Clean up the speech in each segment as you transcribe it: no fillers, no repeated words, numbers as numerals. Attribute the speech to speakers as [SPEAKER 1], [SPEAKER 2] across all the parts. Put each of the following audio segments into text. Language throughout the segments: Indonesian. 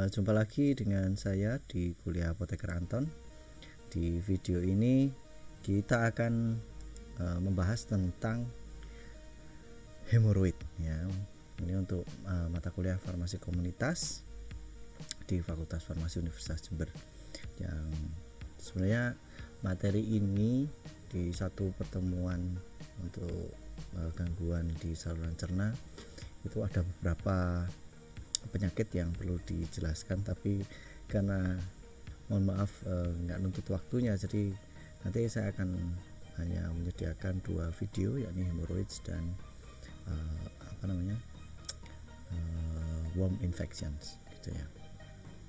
[SPEAKER 1] Jumpa lagi dengan saya di Kuliah Apoteker Anton. Di video ini kita akan membahas tentang hemoroid ya. Ini untuk mata kuliah farmasi komunitas di Fakultas Farmasi Universitas Jember. Yang sebenarnya materi ini di satu pertemuan untuk gangguan di saluran cerna itu ada beberapa penyakit yang perlu dijelaskan, tapi karena mohon maaf nggak nuntut waktunya, jadi nanti saya akan hanya menyediakan 2 video, yakni hemorrhoids dan worm infections gitu ya,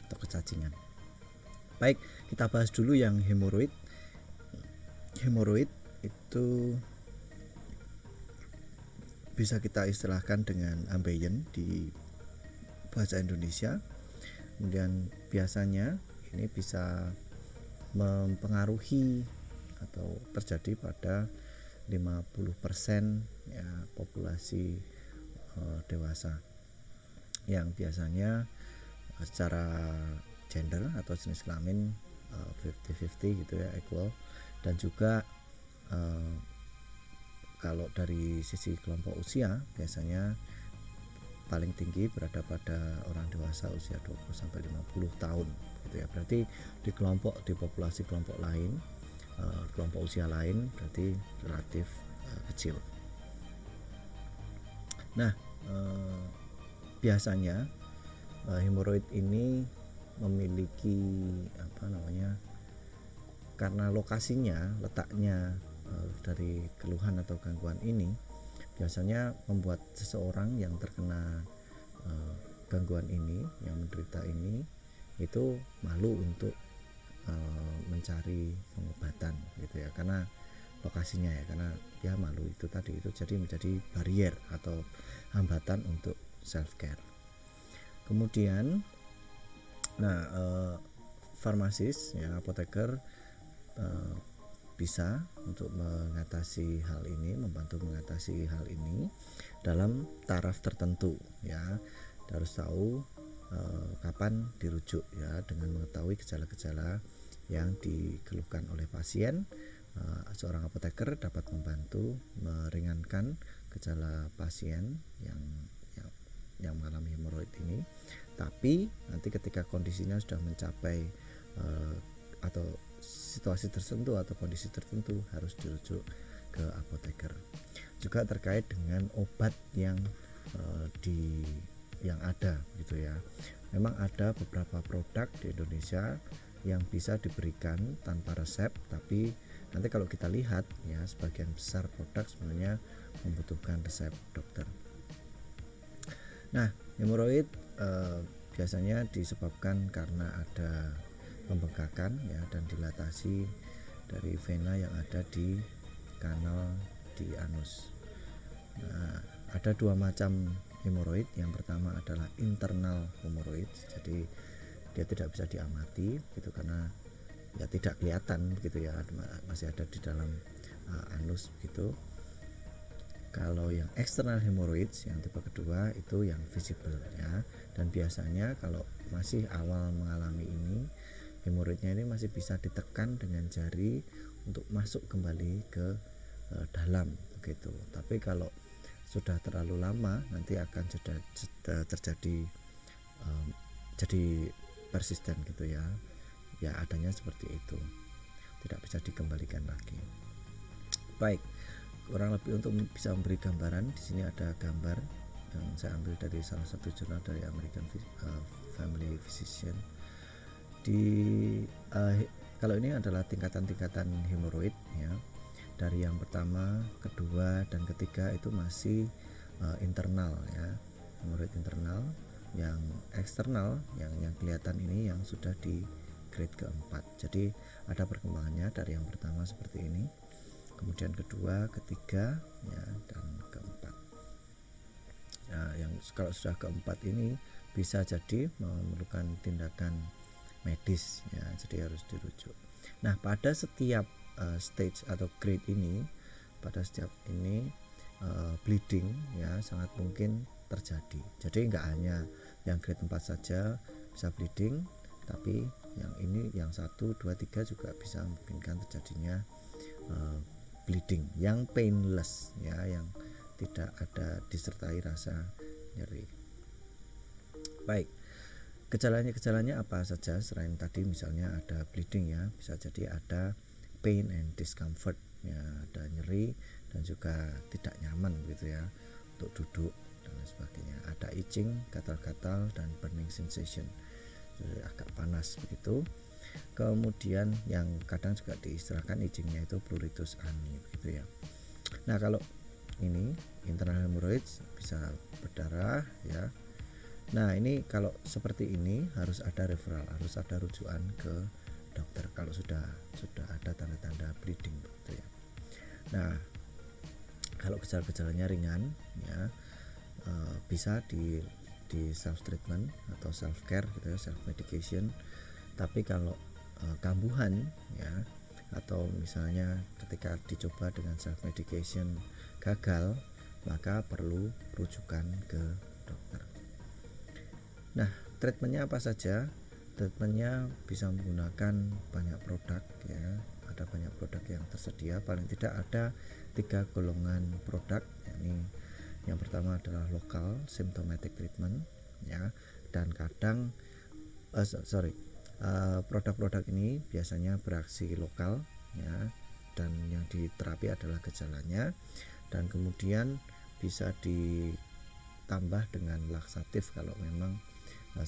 [SPEAKER 1] atau kecacingan. Baik, kita bahas dulu yang hemorrhoid. Hemorrhoid itu bisa kita istilahkan dengan ambeien di bahasa Indonesia. Kemudian biasanya ini bisa mempengaruhi atau terjadi pada 50% ya populasi dewasa, yang biasanya secara gender atau jenis kelamin 50-50 gitu ya, equal. Dan juga kalau dari sisi kelompok usia biasanya paling tinggi berada pada orang dewasa usia 20-50 tahun gitu ya. Berarti di populasi kelompok lain, kelompok usia lain berarti relatif kecil. Nah, biasanya hemoroid ini memiliki karena lokasinya, letaknya dari keluhan atau gangguan ini biasanya membuat seseorang yang terkena gangguan ini, yang menderita ini, itu malu untuk mencari pengobatan gitu ya, karena lokasinya ya, karena dia malu itu tadi, itu jadi menjadi barrier atau hambatan untuk self care. Kemudian farmasis ya, apoteker bisa untuk mengatasi hal ini, membantu mengatasi hal ini dalam taraf tertentu ya. Kita harus tahu kapan dirujuk ya, dengan mengetahui gejala-gejala yang dikeluhkan oleh pasien. Seorang apoteker dapat membantu meringankan gejala pasien yang mengalami hemoroid ini. Tapi nanti ketika kondisinya sudah mencapai atau situasi tertentu atau kondisi tertentu, harus dirujuk ke apoteker. Juga terkait dengan obat yang ada gitu ya. Memang ada beberapa produk di Indonesia yang bisa diberikan tanpa resep, tapi nanti kalau kita lihat ya, sebagian besar produk sebenarnya membutuhkan resep dokter. Nah, hemoroid biasanya disebabkan karena ada pembengkakan ya dan dilatasi dari vena yang ada di kanal di anus. Nah, ada 2 macam hemoroid. Yang pertama adalah internal hemoroid, jadi dia tidak bisa diamati gitu karena ya tidak kelihatan begitu ya, masih ada di dalam anus begitu. Kalau yang external hemorrhoids yang tipe kedua itu yang visible ya, dan biasanya kalau masih awal mengalami ini, hemoroidnya ini masih bisa ditekan dengan jari untuk masuk kembali ke dalam begitu. Tapi kalau sudah terlalu lama, nanti akan terjadi jadi persisten gitu ya. Ya, adanya seperti itu, tidak bisa dikembalikan lagi. Baik, kurang lebih untuk bisa memberi gambaran, di sini ada gambar yang saya ambil dari salah satu jurnal dari American Family Physician. Kalau ini adalah tingkatan-tingkatan hemoroid ya. Dari yang pertama, kedua, dan ketiga itu masih internal ya, hemoroid internal. Yang eksternal, yang kelihatan ini yang sudah di grade keempat. Jadi ada perkembangannya dari yang pertama seperti ini, kemudian kedua, ketiga ya, dan keempat. Nah, yang kalau sudah keempat ini bisa jadi memerlukan tindakan medis ya, jadi harus dirujuk. Nah, pada setiap stage atau grade ini, bleeding ya sangat mungkin terjadi. Jadi nggak hanya yang grade 4 saja, bisa bleeding, tapi yang ini yang 1, 2, 3 juga bisa memungkinkan terjadinya bleeding yang painless ya, yang tidak ada disertai rasa nyeri. Baik, gejalanya apa saja selain tadi misalnya ada bleeding ya, bisa jadi ada pain and discomfort ya, ada nyeri dan juga tidak nyaman gitu ya untuk duduk dan lain sebagainya. Ada itching, gatal-gatal dan burning sensation, jadi agak panas begitu. Kemudian yang kadang juga diistilahkan itchingnya itu pruritus ani begitu ya. Nah kalau ini internal hemorrhoids bisa berdarah ya. Nah ini kalau seperti ini harus ada referral, harus ada rujukan ke dokter kalau sudah ada tanda-tanda bleeding begitu ya. Nah kalau gejala-gejalanya ringan ya, bisa di self treatment atau self care gitu ya, self medication. Tapi kalau kambuhan ya, atau misalnya ketika dicoba dengan self medication gagal, maka perlu rujukan ke dokter. Nah, treatmentnya apa saja? Treatmentnya bisa menggunakan banyak produk ya, ada banyak produk yang tersedia. Paling tidak ada 3 golongan produk, yakni yang pertama adalah local symptomatic treatment ya, dan kadang produk-produk ini biasanya beraksi lokal ya, dan yang diterapi adalah gejalanya, dan kemudian bisa ditambah dengan laksatif kalau memang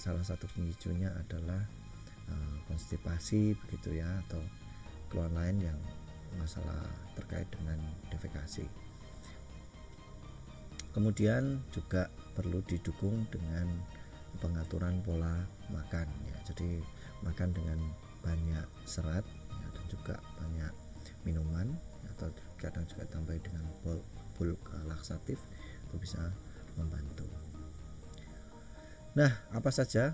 [SPEAKER 1] salah satu pemicunya adalah konstipasi begitu ya, atau keluhan lain yang masalah terkait dengan defekasi. Kemudian juga perlu didukung dengan pengaturan pola makan ya, jadi makan dengan banyak serat ya, dan juga banyak minuman atau kadang juga tambah dengan bulk laksatif, itu bisa membantu. Nah, apa saja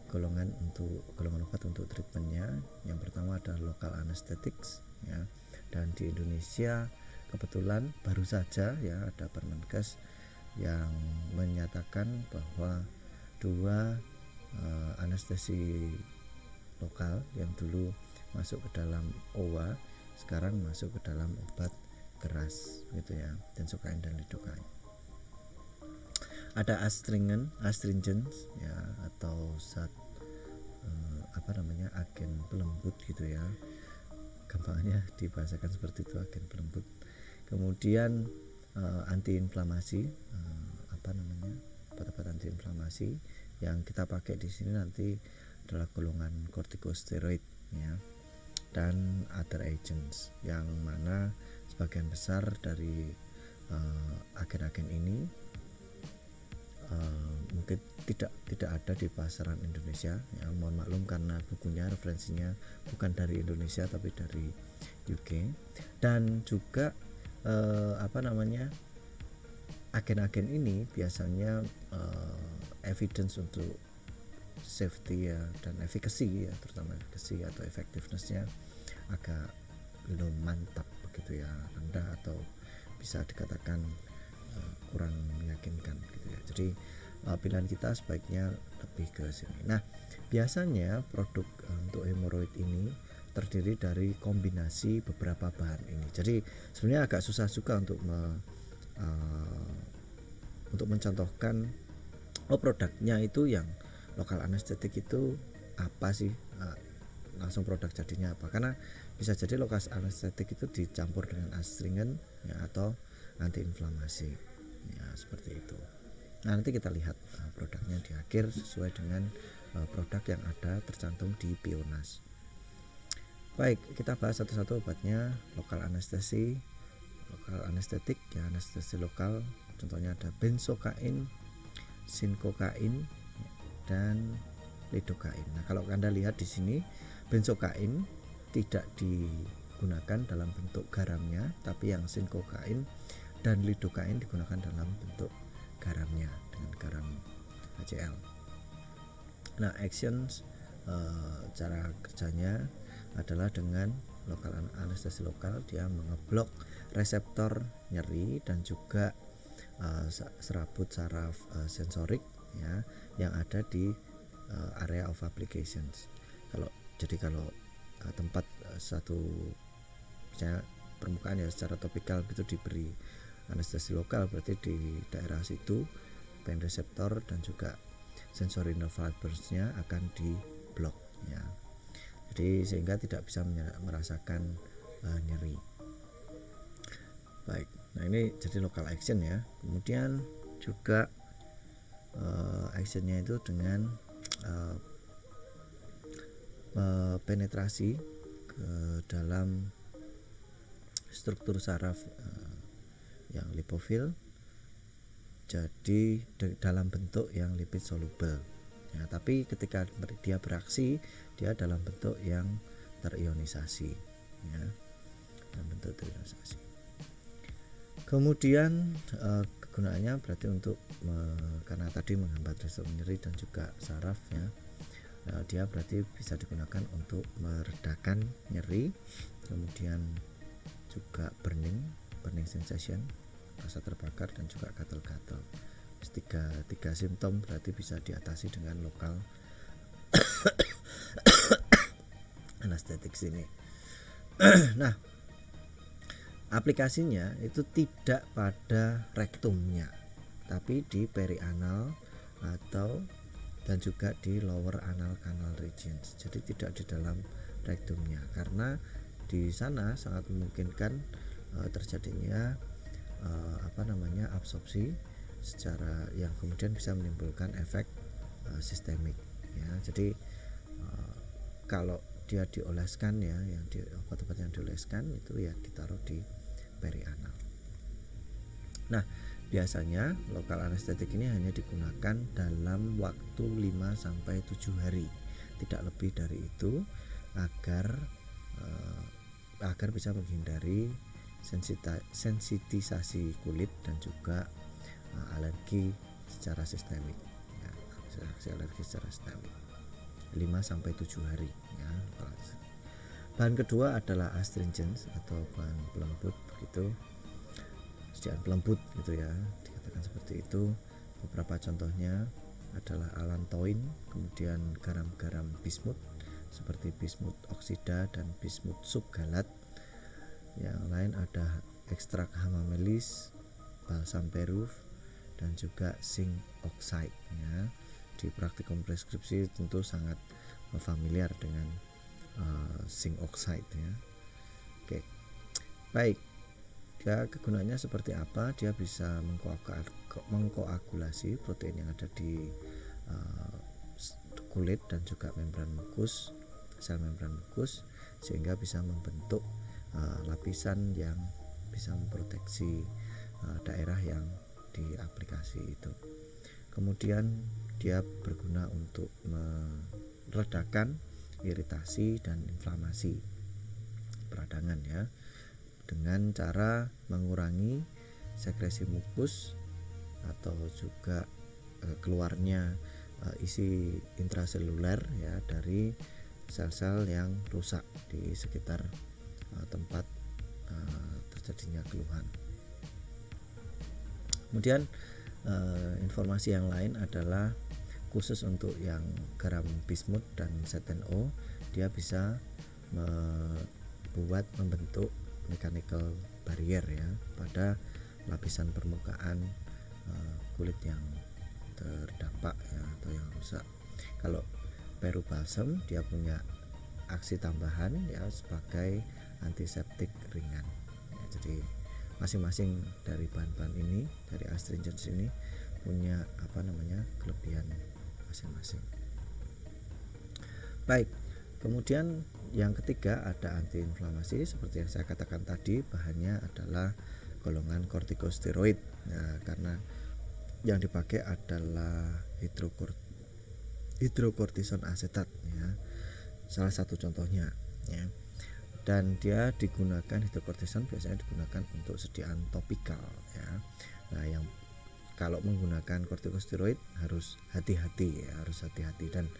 [SPEAKER 1] golongan obat untuk treatmentnya? Yang pertama adalah local anesthetics ya, dan di Indonesia kebetulan baru saja ya ada Permenkes yang menyatakan bahwa 2 anestesi lokal yang dulu masuk ke dalam OWA sekarang masuk ke dalam obat keras gitu ya, benzokain dan lidokain. Ada astringens ya, atau zat agen pelembut gitu ya, gampangnya dibahasakan seperti itu, agen pelembut. Kemudian antiinflamasi, obat-obat antiinflamasi yang kita pakai di sini nanti adalah golongan kortikosteroid ya, dan other agents, yang mana sebagian besar dari agen-agen ini mungkin tidak ada di pasaran Indonesia ya, mohon maklum karena bukunya referensinya bukan dari Indonesia tapi dari UK. Dan juga agen-agen ini biasanya evidence untuk safety ya dan efficacy ya, terutama efficacy atau effectiveness-nya agak belum mantap begitu ya, rendah atau bisa dikatakan kurang meyakinkan gitu ya. Jadi pilihan kita sebaiknya lebih ke sini. Nah, biasanya produk untuk hemoroid ini terdiri dari kombinasi beberapa bahan ini. Jadi sebenarnya agak susah juga untuk mencontohkan produknya itu yang lokal anestetik itu apa sih, langsung produk jadinya apa, karena bisa jadi lokal anestetik itu dicampur dengan astringen ya, atau antiinflamasi ya, seperti itu. Nah, nanti kita lihat produknya di akhir sesuai dengan produk yang ada tercantum di Pionas. Baik, kita bahas satu-satu obatnya. Lokal anestesi, lokal anestetik ya, anestesi lokal, contohnya ada benzokain, sinkokain, dan lidokain. Nah, kalau Anda lihat di sini, benzokain tidak digunakan dalam bentuk garamnya, tapi yang sinkokain dan lidokain digunakan dalam bentuk garamnya dengan garam HCl. Nah, actions cara kerjanya adalah dengan lokal anestesi lokal, dia mengeblok reseptor nyeri dan juga serabut saraf sensorik ya, yang ada di area of applications. Kalau tempat satu misalnya permukaan ya secara topikal gitu diberi anestesi lokal, berarti di daerah situ pain reseptor dan juga sensory nerve fibers-nya akan diblok ya. Jadi sehingga tidak bisa merasakan nyeri. Baik, nah ini jadi local action ya. Kemudian juga actionnya itu dengan penetrasi ke dalam struktur saraf yang lipofil, jadi dalam bentuk yang lipid soluble ya, tapi ketika dia beraksi dia dalam bentuk yang terionisasi ya, dalam bentuk terionisasi. Kemudian kegunaannya berarti untuk karena tadi menghambat respon nyeri dan juga saraf ya, dia berarti bisa digunakan untuk meredakan nyeri, kemudian juga burning sensation, rasa terbakar dan juga gatal-gatal. Tiga simptom berarti bisa diatasi dengan lokal anesthetic sini. Nah, aplikasinya itu tidak pada rektumnya, tapi di perianal atau dan juga di lower anal canal regions. Jadi tidak di dalam rektumnya, karena di sana sangat memungkinkan terjadinya absorpsi secara yang kemudian bisa menimbulkan efek sistemik ya. Jadi kalau dia dioleskan ya, yang di obat-obat yang dioleskan itu ya ditaruh di perianal. Nah, biasanya lokal anestetik ini hanya digunakan dalam waktu 5-7 hari, tidak lebih dari itu, agar bisa menghindari sensitisasi kulit dan juga alergi secara sistemik ya, alergi secara sistemik 5-7 hari ya. Bahan kedua adalah astringents atau bahan pelembut begitu, sediaan pelembut gitu ya, dikatakan seperti itu. Beberapa contohnya adalah allantoin, kemudian garam-garam bismut seperti bismut oksida dan bismut subgalat. Yang lain ada ekstrak hamamelis, balsam peruf, dan juga zinc oxide ya. Di praktikum preskripsi tentu sangat familiar dengan zinc oxide ya. Oke, baik. Dia kegunaannya seperti apa? Dia bisa mengkoagulasi protein yang ada di kulit dan juga membran mukus, sel membran mukus, sehingga bisa membentuk lapisan yang bisa memproteksi daerah yang diaplikasi itu. Kemudian dia berguna untuk meredakan iritasi dan inflamasi peradangan ya, dengan cara mengurangi sekresi mukus atau juga keluarnya isi intraseluler ya dari sel-sel yang rusak di sekitar tempat terjadinya keluhan. Kemudian informasi yang lain adalah khusus untuk yang garam bismut dan ZNO, dia bisa membentuk mechanical barrier ya pada lapisan permukaan kulit yang terdampak ya, atau yang rusak. Kalau perubalsam dia punya aksi tambahan ya sebagai antiseptik ringan ya, jadi masing-masing dari bahan-bahan ini, dari astringents ini punya kelebihan masing-masing. Baik, kemudian yang ketiga ada antiinflamasi, seperti yang saya katakan tadi, bahannya adalah golongan kortikosteroid. Nah, karena yang dipakai adalah hidrokortison asetat ya, salah satu contohnya ya. Dan dia digunakan, hidrokortison biasanya digunakan untuk sediaan topikal ya. Nah, yang kalau menggunakan kortikosteroid harus hati-hati ya, dan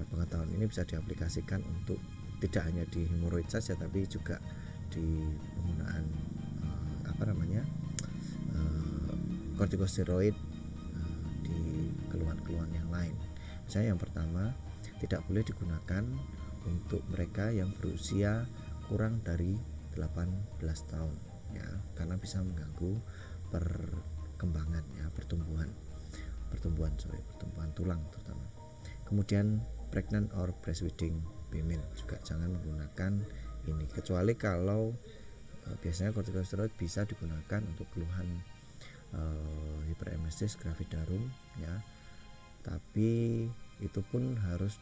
[SPEAKER 1] pengetahuan ini bisa diaplikasikan untuk tidak hanya di hemoroid saja, tapi juga di penggunaan kortikosteroid di keluhan-keluhan yang lain. Misalnya yang pertama, tidak boleh digunakan untuk mereka yang berusia kurang dari 18 tahun ya, karena bisa mengganggu perkembangan ya, pertumbuhan tulang terutama. Kemudian pregnant or breastfeeding female juga jangan menggunakan ini, kecuali kalau biasanya kortikosteroid bisa digunakan untuk keluhan hiperemesis gravidarum ya, tapi itu pun harus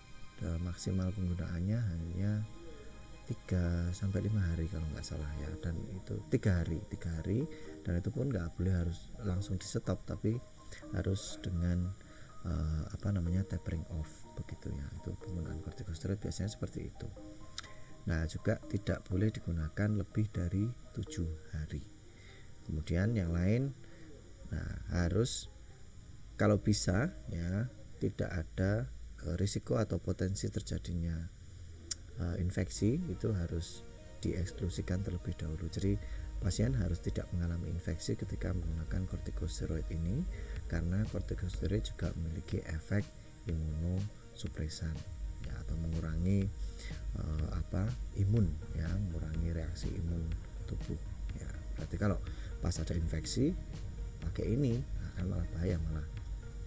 [SPEAKER 1] maksimal penggunaannya hanya 3-5 hari kalau nggak salah ya, dan itu 3 hari dan itu pun nggak boleh harus langsung di stop, tapi harus dengan tapering off begitu ya. Itu penggunaan kortikosteroid biasanya seperti itu. Nah, juga tidak boleh digunakan lebih dari 7 hari. Kemudian yang lain, nah harus kalau bisa ya tidak ada risiko atau potensi terjadinya infeksi, itu harus dieksklusikan terlebih dahulu. Jadi pasien harus tidak mengalami infeksi ketika menggunakan kortikosteroid ini, karena kortikosteroid juga memiliki efek imunosupresan ya, atau mengurangi imun ya, mengurangi reaksi imun tubuh ya. Berarti kalau pas ada infeksi pakai ini akan malah bahaya, malah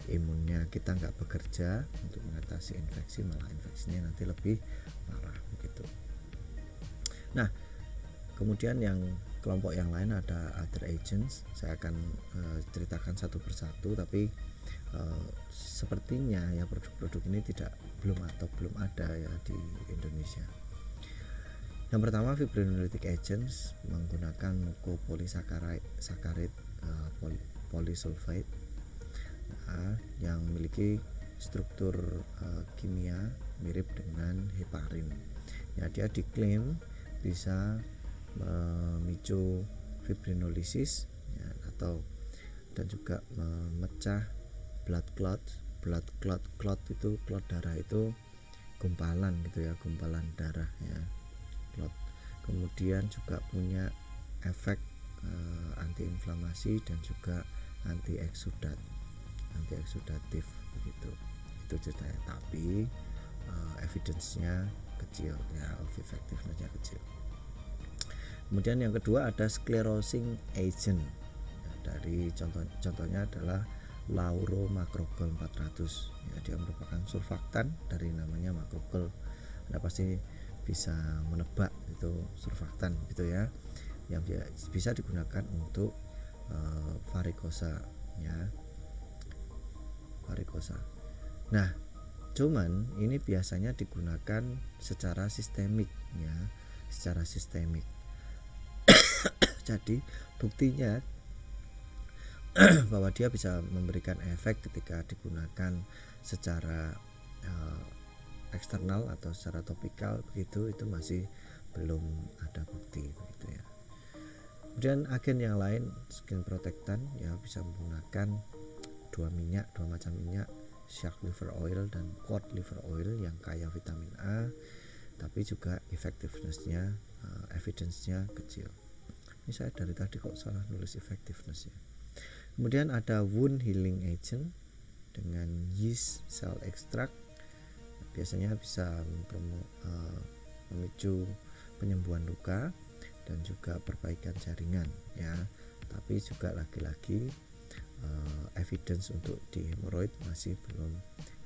[SPEAKER 1] imunnya kita nggak bekerja untuk mengatasi infeksi, malah infeksinya nanti lebih parah begitu. Nah, kemudian yang kelompok yang lain ada other agents. Saya akan ceritakan satu persatu, tapi sepertinya ya produk-produk ini belum ada ya di Indonesia. Yang pertama, fibrinolytic agents menggunakan mucopolysaccharid polysulfide yang memiliki struktur kimia mirip dengan heparin. Ya, dia diklaim bisa memicu fibrinolisis ya, dan juga memecah blood clot itu, clot darah itu gumpalan gitu ya, gumpalan darah ya, clot. Kemudian juga punya efek antiinflamasi dan juga antieksudatif begitu. Itu ceritanya, tapi evidence-nya kecil ya, effectiveness-nya kecil. Kemudian yang kedua ada sclerosing agent ya, dari contohnya adalah Lauromacrogol 400 ya, dia merupakan surfaktan dari namanya macrogol. Anda pasti bisa menebak itu surfaktan gitu ya, yang bisa digunakan untuk varikosa ya, varikosa. Nah, cuman ini biasanya digunakan secara sistemik ya, secara sistemik. Jadi buktinya bahwa dia bisa memberikan efek ketika digunakan secara eksternal atau secara topikal begitu, itu masih belum ada bukti begitu ya. Kemudian agen yang lain, skin protectant ya, bisa menggunakan dua macam minyak, shark liver oil dan cod liver oil yang kaya vitamin A, tapi juga effectiveness-nya, evidence-nya kecil. Ini saya dari tadi kok salah nulis effectiveness ya. Kemudian ada wound healing agent dengan yeast cell extract, biasanya bisa memicu penyembuhan luka dan juga perbaikan jaringan ya, tapi juga lagi-lagi evidence untuk di hemoroid masih belum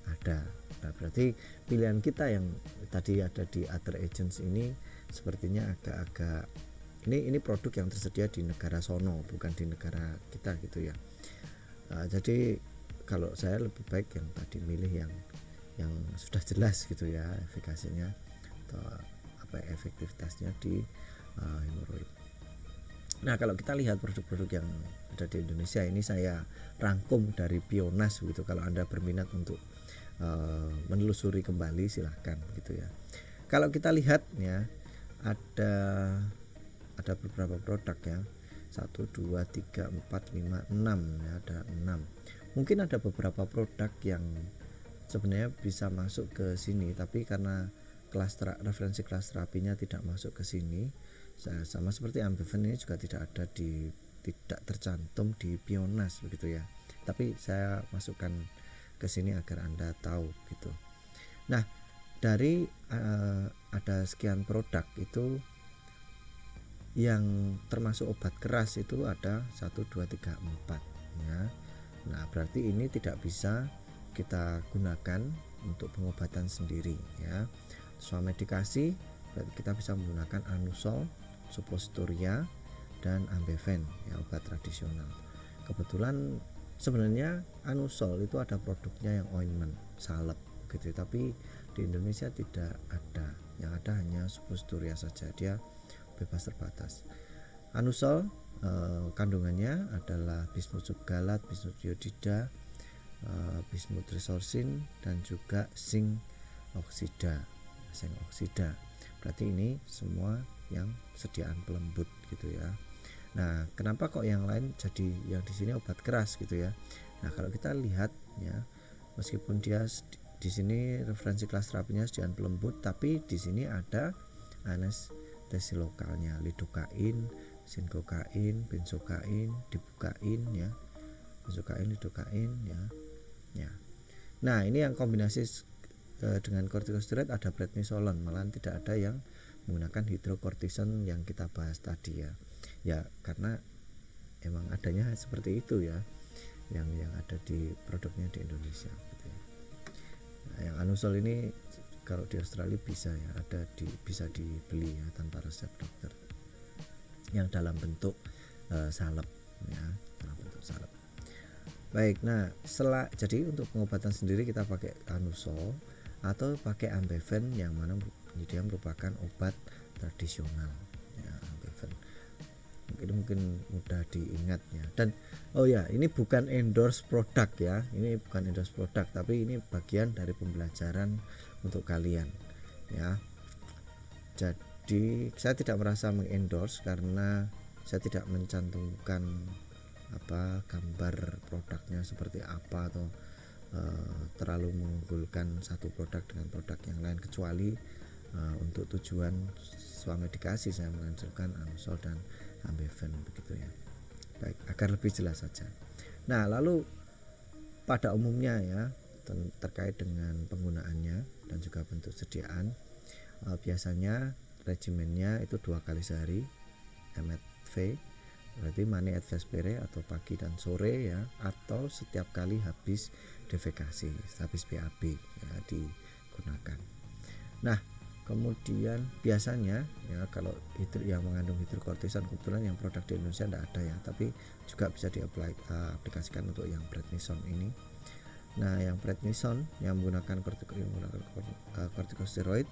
[SPEAKER 1] ada. Nah, berarti pilihan kita yang tadi ada di other agents ini sepertinya agak-agak ini produk yang tersedia di negara sono, bukan di negara kita gitu ya. Jadi kalau saya lebih baik yang tadi milih yang sudah jelas gitu ya efikasinya atau efektivitasnya di hemoroid. Nah, kalau kita lihat produk-produk yang ada di Indonesia ini saya rangkum dari Bionas gitu. Kalau Anda berminat untuk menelusuri kembali silahkan gitu ya. Kalau kita lihat ya, ada beberapa produk ya, 1, 2, 3, 4, 5, 6 ya, ada 6. Mungkin ada beberapa produk yang sebenarnya bisa masuk ke sini, tapi karena referensi kelas terapinya tidak masuk ke sini, sama seperti Ambiven ini juga tidak tercantum di Bionas begitu ya. Tapi saya masukkan ke sini agar Anda tahu gitu. Nah, dari ada sekian produk itu yang termasuk obat keras itu ada 1, 2, 3, 4 ya. Nah, berarti ini tidak bisa kita gunakan untuk pengobatan sendiri ya. Soal medikasi berarti kita bisa menggunakan Anusol, Suppositoria, dan Ambeven ya, obat tradisional. Kebetulan sebenarnya Anusol itu ada produknya yang ointment, salep gitu, tapi di Indonesia tidak ada. Yang ada hanya Suppositoria saja, dia bebas terbatas. Anusol kandungannya adalah bismut subgalat, bismut iodida, bismut resorsin, dan juga zinc oksida. Berarti ini semua yang sediaan pelembut gitu ya. Nah, kenapa kok yang lain jadi yang di sini obat keras gitu ya? Nah, kalau kita lihat ya, meskipun dia di sini referensi kelas terapinya sediaan pelembut, tapi di sini ada anestesi lokalnya, lidokain, sinkokain, benzokain, dibukain ya, benzokain, lidokain ya. Ya. Nah, ini yang kombinasi dengan kortikosteroid ada prednisolon, malahan tidak ada yang menggunakan hidrokortison yang kita bahas tadi ya. Ya, karena emang adanya seperti itu ya, yang ada di produknya di Indonesia gitu ya. Nah, yang Anusol ini kalau di Australia bisa ya, bisa dibeli ya tanpa resep dokter, yang dalam bentuk salep ya, dalam bentuk salep. Baik, nah jadi untuk pengobatan sendiri kita pakai Anusol atau pakai Ambeven, yang mana dia merupakan obat tradisional ya, Ambeven. Mungkin mudah diingat ya. Dan oh ya, ini bukan endorse produk ya, ini bukan endorse produk, tapi ini bagian dari pembelajaran untuk kalian ya. Jadi saya tidak merasa mengendorse karena saya tidak mencantumkan gambar produknya seperti apa, atau terlalu mengunggulkan satu produk dengan produk yang lain, kecuali untuk tujuan swamedikasi saya menganjurkan Anusol dan Ambeven begitu ya. Baik, agar lebih jelas saja. Nah, lalu pada umumnya ya, terkait dengan penggunaannya dan juga bentuk sediaan, biasanya regimennya itu 2 kali sehari, MFV, berarti mani et vespere atau pagi dan sore ya, atau setiap kali habis defekasi, habis BAB ya, digunakan. Nah, kemudian biasanya ya, kalau yang mengandung hidrokortison, kebetulan yang produk di Indonesia tidak ada ya, tapi juga bisa diaplikasikan untuk yang prednison ini. Nah, yang prednison yang menggunakan kortikosteroid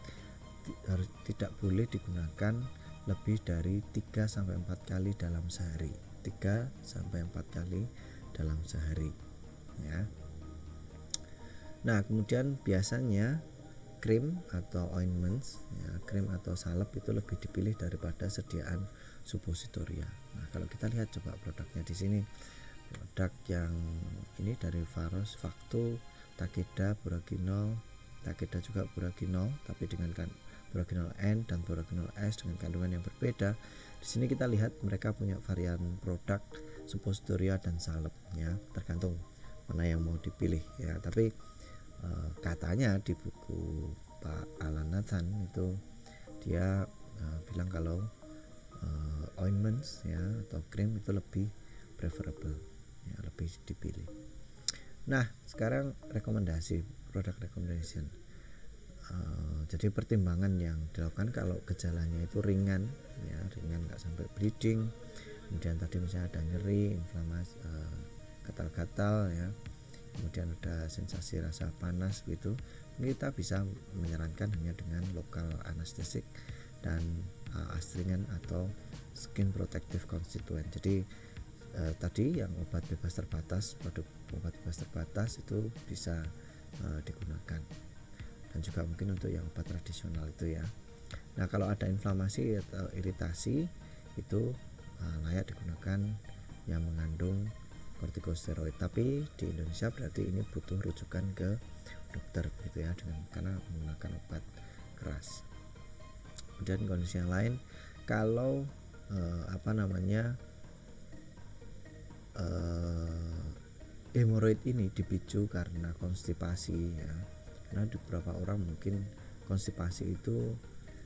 [SPEAKER 1] harus tidak boleh digunakan lebih dari 3-4 kali dalam sehari. 3-4 kali dalam sehari ya. Nah, kemudian biasanya krim atau ointments ya, krim atau salep itu lebih dipilih daripada sediaan suppositoria. Nah, kalau kita lihat coba produknya di sini, produk yang ini dari Pharos, Vaktu, Takeda, Boraginol, Takeda juga Boraginol, tapi dengan Boraginol N dan Boraginol S dengan kandungan yang berbeda. Di sini kita lihat mereka punya varian produk suppositoria dan salep ya, tergantung mana yang mau dipilih ya. Tapi katanya di buku Pak Alan Nathan itu dia bilang kalau ointments ya atau krim itu lebih preferable ya, lebih dipilih. Nah, sekarang produk recommendation. Jadi pertimbangan yang dilakukan kalau gejalanya itu ringan ya, ringan nggak sampai bleeding, kemudian tadi misalnya ada nyeri, inflamasi, gatal-gatal ya, kemudian ada sensasi rasa panas gitu, kita bisa menyarankan hanya dengan lokal anestesik dan astringen atau skin protective constituent. Jadi tadi yang obat bebas terbatas, produk obat bebas terbatas itu bisa digunakan, dan juga mungkin untuk yang obat tradisional itu ya. Nah, kalau ada inflamasi atau iritasi itu layak digunakan yang mengandung kortikosteroid, tapi di Indonesia berarti ini butuh rujukan ke dokter gitu ya, karena menggunakan obat keras. Kemudian kondisi yang lain, kalau hemoroid ini dipicu karena konstipasi ya. Karena di beberapa orang mungkin konstipasi itu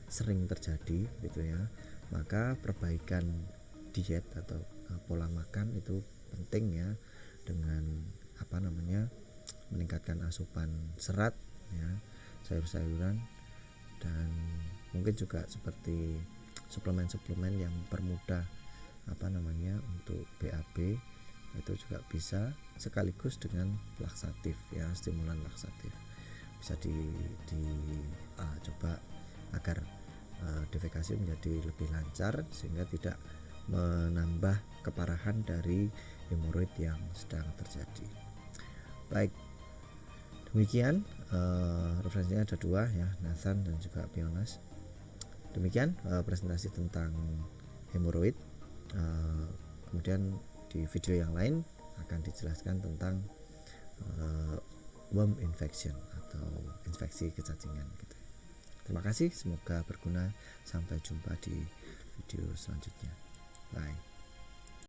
[SPEAKER 1] sering terjadi gitu ya. Maka perbaikan diet atau pola makan itu penting ya, dengan meningkatkan asupan serat ya, sayur-sayuran, dan mungkin juga seperti suplemen-suplemen yang mempermudah untuk BAB itu juga bisa, sekaligus dengan laksatif ya, stimulan laksatif bisa coba agar defekasi menjadi lebih lancar sehingga tidak menambah keparahan dari hemoroid yang sedang terjadi. Baik, demikian referensinya ada dua ya, Nathan dan juga Bionas. Demikian presentasi tentang hemoroid. Kemudian di video yang lain akan dijelaskan tentang worm infection atau infeksi kecacingan gitu. Terima kasih, semoga berguna. Sampai jumpa di video selanjutnya. Bye.